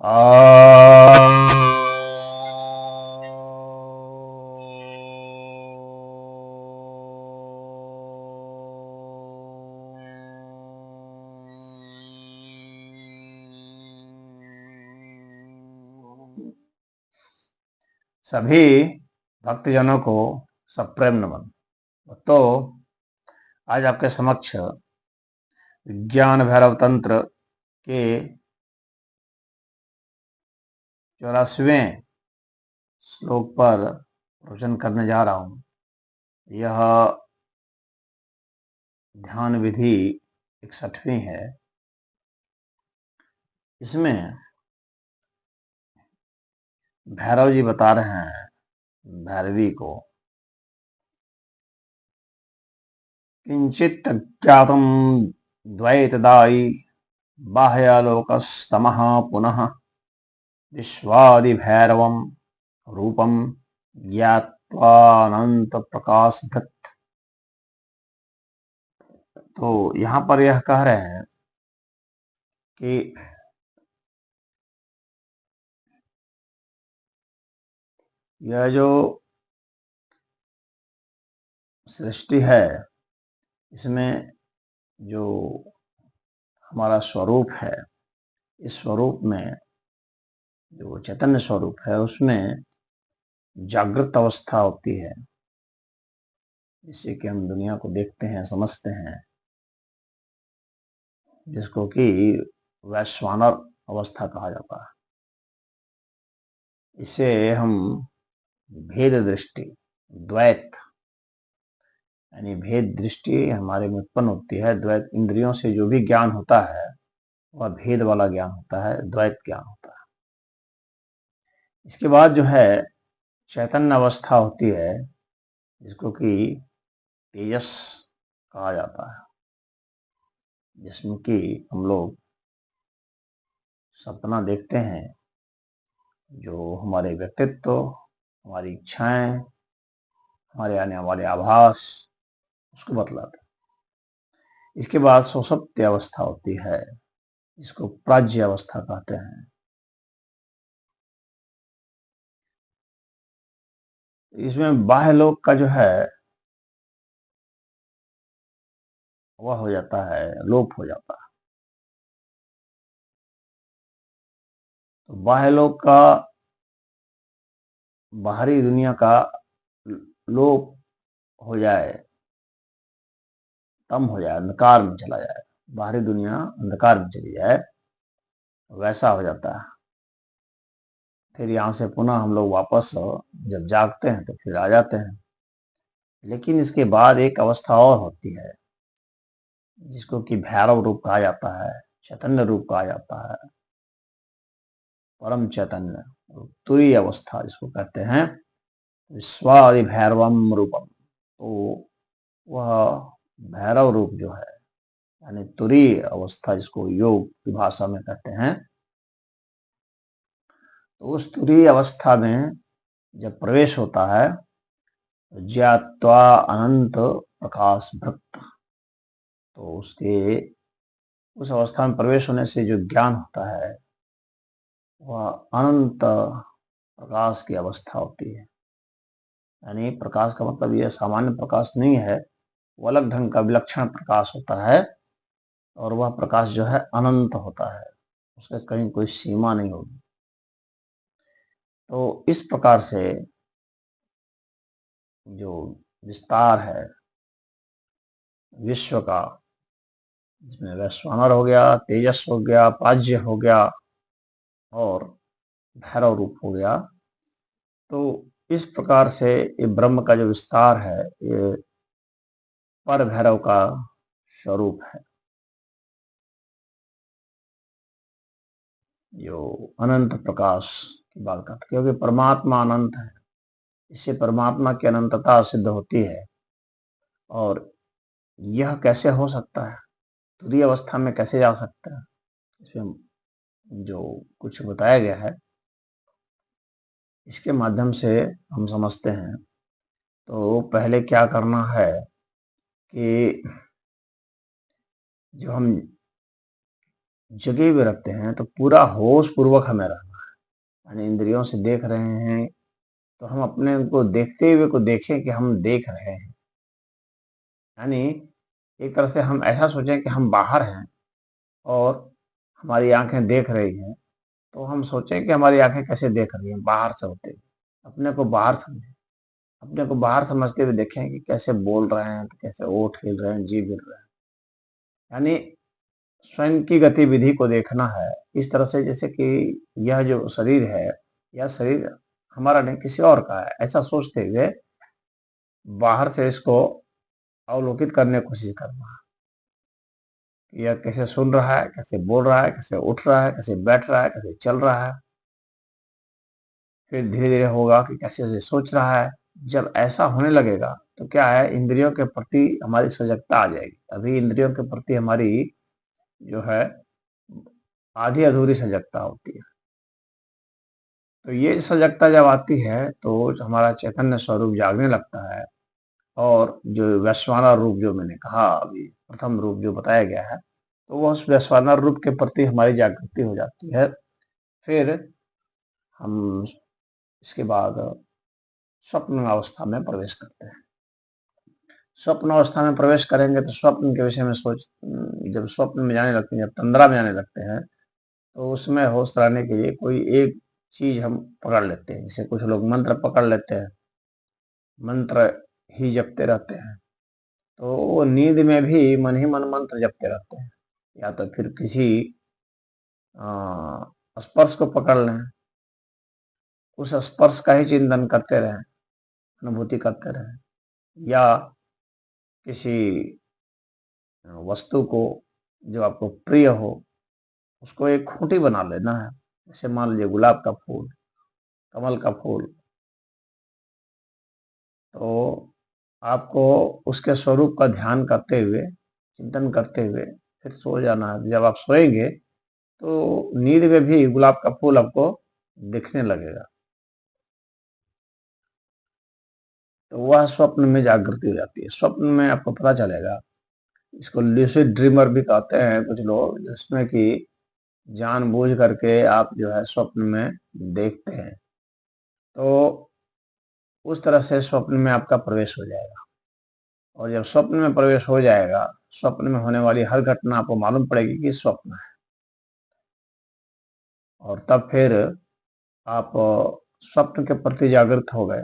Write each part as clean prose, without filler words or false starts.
आ सभी भक्तजनों को सप्रेम नमन। तो आज आपके समक्ष विज्ञान भैरव तंत्र के 84वें श्लोक पर प्रवचन करने जा रहा हूं। यह ध्यान विधि 61वीं है। इसमें भैरव जी बता रहे हैं भैरवी को, किंचित ज्ञातम द्वैतदायी बाह्यालोकस्तमः पुनः विश्वादि भैरवम रूपम ज्ञात्वानंत प्रकाशभृत। तो यहां पर यह कह रहे हैं कि यह जो सृष्टि है, इसमें जो हमारा स्वरूप है, इस स्वरूप में जो चैतन्य स्वरूप है उसमें जागृत अवस्था होती है, जिससे कि हम दुनिया को देखते हैं, समझते हैं, जिसको कि वैश्वानर अवस्था कहा जाता है। इसे हम भेद दृष्टि, द्वैत यानी भेद दृष्टि हमारे में उत्पन्न होती है। द्वैत इंद्रियों से जो भी ज्ञान होता है वह भेद वाला ज्ञान होता है, द्वैत ज्ञान होता है। इसके बाद जो है चैतन्य अवस्था होती है, जिसको कि तेजस कहा जाता है, जिसमें कि हम लोग सपना देखते हैं, जो हमारे व्यक्तित्व, हमारी इच्छाएं, हमारे आने वाले आभास उसको बतलाते हैं। इसके बाद सुषुप्ति अवस्था होती है, जिसको प्राज्य अवस्था कहते हैं। इसमें बाह्य लोक का जो है वह हो जाता है, लोप हो जाता है। तो बाह्य लोक का, बाहरी दुनिया का लोप हो जाए, कम हो जाए, अंधकार में चला जाए, बाहरी दुनिया अंधकार में चली जाए, वैसा हो जाता है। फिर यहाँ से पुनः हम लोग वापस जब जागते हैं तो फिर आ जाते हैं। लेकिन इसके बाद एक अवस्था और होती है, जिसको कि भैरव रूप कहा जाता है, चैतन्य रूप कहा जाता है, परम चैतन्य तुरीय अवस्था जिसको कहते हैं, विश्वादि भैरवम रूपम। तो वह भैरव रूप जो है, यानी तुरीय अवस्था, जिसको योग की भाषा में कहते हैं, तो उस तुरीय अवस्था में जब प्रवेश होता है, ज्ञात्वा अनंत प्रकाश भृत, तो उसके उस अवस्था में प्रवेश होने से जो ज्ञान होता है वह अनंत प्रकाश की अवस्था होती है। यानी प्रकाश का मतलब यह सामान्य प्रकाश नहीं है, वो अलग ढंग का विलक्षण प्रकाश होता है, और वह प्रकाश जो है अनंत होता है, उसका कहीं कोई सीमा नहीं होगी। तो इस प्रकार से जो विस्तार है विश्व का, जिसमें वैश्वानर हो गया, तेजस हो गया, पाज्य हो गया और भैरव रूप हो गया, तो इस प्रकार से ये ब्रह्म का जो विस्तार है, ये पर भैरव का स्वरूप है, जो अनंत प्रकाश की बात करते, क्योंकि परमात्मा अनंत है, इससे परमात्मा की अनंतता सिद्ध होती है। और यह कैसे हो सकता है, तुरीय अवस्था में कैसे जा सकता है, इसमें जो कुछ बताया गया है, इसके माध्यम से हम समझते हैं। तो पहले क्या करना है कि जो हम जगे हुए रखते हैं तो पूरा होश पूर्वक हमें रहना है। यानी इंद्रियों से देख रहे हैं तो हम अपने को देखते हुए को देखें कि हम देख रहे हैं। यानी एक तरह से हम ऐसा सोचें कि हम बाहर हैं और हमारी आंखें देख रही हैं, तो हम सोचें कि हमारी आंखें कैसे देख रही हैं बाहर से होते हुए। अपने को बाहर समझें, अपने को बाहर समझते हुए देखें कि कैसे बोल रहे हैं, तो कैसे ओठ हिल रहे हैं, जीभ हिल रहे हैं। यानी स्वयं की गतिविधि को देखना है इस तरह से, जैसे कि यह जो शरीर है, यह शरीर हमारा नहीं किसी और का है, ऐसा सोचते हुए बाहर से इसको अवलोकित करने की कोशिश करना। यह कैसे सुन रहा है, कैसे बोल रहा है, कैसे उठ रहा है, कैसे बैठ रहा है, कैसे चल रहा है। फिर धीरे धीरे होगा कि कैसे कैसे सोच रहा है। जब ऐसा होने लगेगा तो क्या है, इंद्रियों के प्रति हमारी सजगता आ जाएगी। अभी इंद्रियों के प्रति हमारी जो है आधी अधूरी सजगता होती है। तो ये सजगता जब आती है तो हमारा चैतन्य स्वरूप जागने लगता है, और जो वैश्वानर रूप जो मैंने कहा अभी, प्रथम रूप जो बताया गया है, तो वह उस वैश्वानर रूप के प्रति हमारी जागृति हो जाती है। फिर हम इसके बाद स्वप्न अवस्था में प्रवेश करते हैं। स्वप्न अवस्था में प्रवेश करेंगे तो स्वप्न के विषय में जब स्वप्न में जाने लगते हैं, जब तंद्रा में जाने लगते हैं, तो उसमें होश रहने के लिए कोई एक चीज हम पकड़ लेते हैं। जैसे कुछ लोग मंत्र पकड़ लेते हैं, मंत्र ही जपते रहते हैं, तो वो नींद में भी मन ही मन मंत्र जपते रहते हैं। या तो फिर किसी स्पर्श को पकड़ लें, उस स्पर्श का ही चिंतन करते रहें, अनुभूति करते रहें। या किसी वस्तु को जो आपको प्रिय हो, उसको एक खूंटी बना लेना है। जैसे मान लीजिए गुलाब का फूल, कमल का फूल, तो आपको उसके स्वरूप का ध्यान करते हुए, चिंतन करते हुए फिर सो जाना है। जब आप सोएंगे तो नींद में भी गुलाब का फूल आपको दिखने लगेगा, तो वह स्वप्न में जागृति हो जाती है। स्वप्न में आपको पता चलेगा, इसको लूसिड ड्रीमर भी कहते हैं कुछ लोग, जिसमें कि जानबूझ करके आप जो है स्वप्न में देखते हैं। तो उस तरह से स्वप्न में आपका प्रवेश हो जाएगा, और जब स्वप्न में प्रवेश हो जाएगा, स्वप्न में होने वाली हर घटना आपको मालूम पड़ेगी कि स्वप्न है। और तब फिर आप स्वप्न के प्रति जागृत हो गए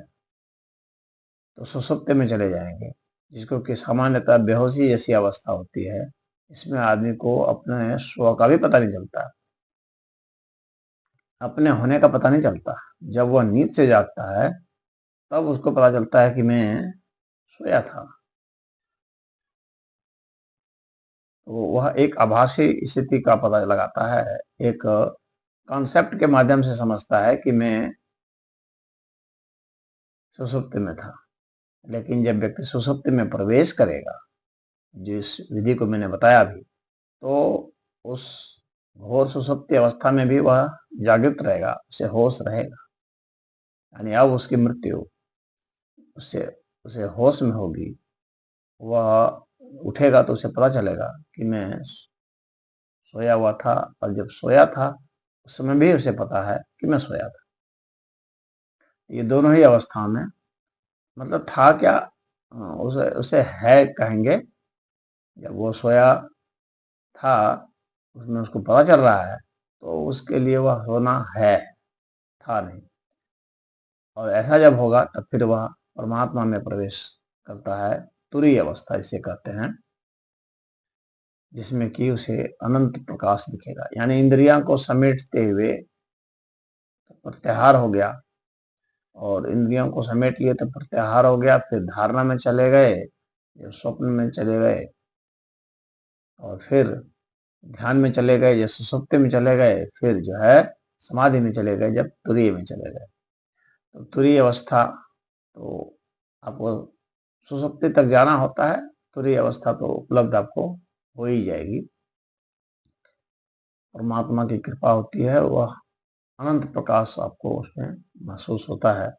तो सुषुप्ति में चले जाएंगे, जिसको कि सामान्यतः बेहोशी जैसी अवस्था होती है। इसमें आदमी को अपने स्व का भी पता नहीं चलता, अपने होने का पता नहीं चलता। जब वह नींद से जागता है तब उसको पता चलता है कि मैं सोया था। तो वह एक आभासी स्थिति का पता लगाता है, एक कॉन्सेप्ट के माध्यम से समझता है कि मैं सुषुप्ति में था। लेकिन जब व्यक्ति सुषुप्ति में प्रवेश करेगा, जिस विधि को मैंने बताया अभी, तो उस घोर सुषुप्ति अवस्था में भी वह जागृत रहेगा, उसे होश रहेगा। यानी अब उसकी मृत्यु उससे उसे होश में होगी। वह उठेगा तो उसे पता चलेगा कि मैं सोया हुआ था, और जब सोया था उस समय भी उसे पता है कि मैं सोया था। ये दोनों ही अवस्था में, मतलब था क्या, उसे उसे है कहेंगे। जब वो सोया था, उसमें उसको पता चल रहा है, तो उसके लिए वह होना है, था नहीं। और ऐसा जब होगा तब फिर वह परमात्मा में प्रवेश करता है, तुरीय अवस्था इसे कहते हैं, जिसमें कि उसे अनंत प्रकाश दिखेगा। यानी इंद्रियां को समेटते हुए प्रत्याहार हो गया, और इंद्रियों को समेट लिए तो प्रत्याहार हो गया, फिर धारणा में चले गए, जब स्वप्न में चले गए, और फिर ध्यान में चले गए, जब सुषुप्ति में चले गए, फिर जो है समाधि में चले गए, जब तुरीय में चले गए। तो तुरीय अवस्था, तो आपको सुषुप्ति तक जाना होता है, तुरीय अवस्था तो उपलब्ध आपको हो ही जाएगी। परमात्मा की कृपा होती है, वह अनंत प्रकाश आपको उसमें महसूस होता है।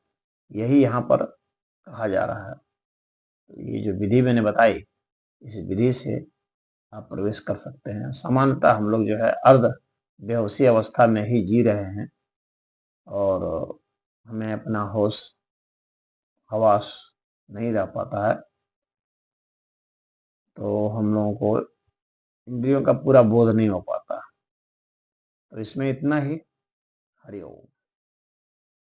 यही यहाँ पर कहा जा रहा है। तो ये जो विधि मैंने बताई, इस विधि से आप प्रवेश कर सकते हैं। सामान्यतः हम लोग जो है अर्ध बेहोशी अवस्था में ही जी रहे हैं और हमें अपना होश हवास नहीं रह पाता है, तो हम लोगों को इंद्रियों का पूरा बोध नहीं हो पाता। तो इसमें इतना ही। हरि ओम।